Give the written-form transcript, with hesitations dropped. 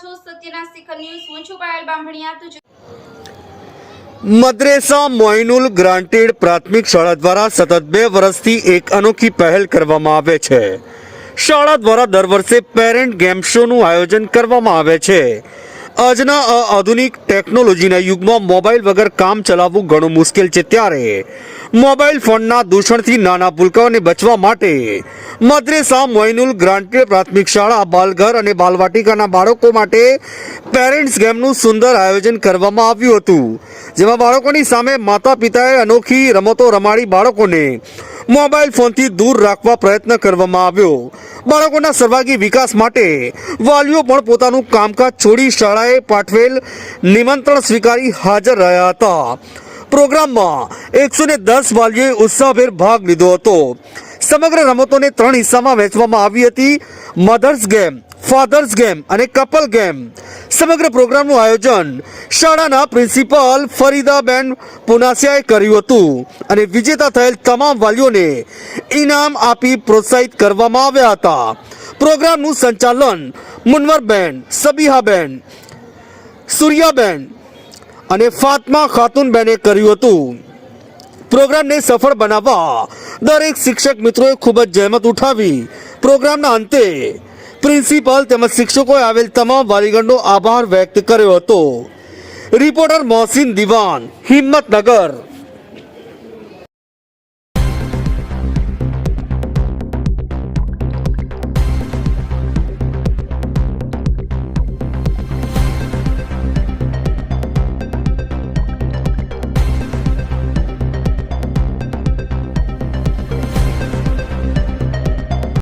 છો સત્યના શિખર ન્યૂઝ. હું છું પાયલ બામણિયા. તો મદ્રેસા મોઇનુલ ગ્રાન્ટેડ પ્રાથમિક શાળા દ્વારા સતત 2 વર્ષથી એક અનોખી પહેલ કરવામાં આવે છે. શાળા દ્વારા દર વર્ષે પેરેન્ટ ગેમ શોનું આયોજન કરવામાં આવે છે. આજના આધુનિક ટેકનોલોજીના યુગમાં મોબાઈલ વગર કામ ચલાવવું ઘણું મુશ્કેલ છે, ત્યારે મોબાઈલ ફોનના દૂષણથી નાના ભૂલકાઓને બચવા માટે મદ્રેસા મોઇનુલ ગ્રાન્ટેડ પ્રાથમિક શાળા બાલઘર અને બાલવાટિકાના બાળકો માટે પેરેન્ટ્સ ગેમનું સુંદર આયોજન કરવામાં આવ્યું હતું, જેમાં બાળકોની સામે માતા પિતાએ અનોખી રમતો રમાડી બાળકોને મોબાઈલ ફોનથી દૂર રાખવા પ્રયત્ન કરવામાં આવ્યો. બાળકોના સર્વાંગી વિકાસ માટે વાલીઓ પણ પોતાનું કામકાજ છોડી શાળાએ પાઠવેલ નિમંત્રણ સ્વીકારી હાજર રહ્યા હતા. પ્રોગ્રામમાં 110 વાલીઓએ ઉત્સાહભેર ભાગ લીધો હતો. સમગ્ર રમતોને 3 હિસ્સામાં વહેંચવામાં આવી હતી: મધર્સ ગેમ, ફાધર્સ ગેમ અને કપલ ગેમ. સમગ્ર પ્રોગ્રામનું આયોજન શાળાના પ્રિન્સિપાલ ફરીદાબેન પુનાસિયાએ કર્યું હતું અને વિજેતા થયેલ તમામ વાલીઓને ઇનામ આપી પ્રોત્સાહિત કરવામાં આવ્યા હતા. પ્રોગ્રામનું સંચાલન મુનવરબેન, સબીહાબેન, સૂર્યાબેન અને ફાતમા ખાતુનબેને કર્યું હતું. પ્રોગ્રામને સફળ બનાવવા દરેક શિક્ષક મિત્રોએ ખૂબ જ જહેમત ઉઠાવી. પ્રોગ્રામના અંતે પ્રિન્સિપાલ તેમજ શિક્ષકોએ આવેલ તમામ વાલીગણનો આભાર વ્યક્ત કર્યો હતો. રિપોર્ટર મોહસિન દિવાન, હિંમતનગર.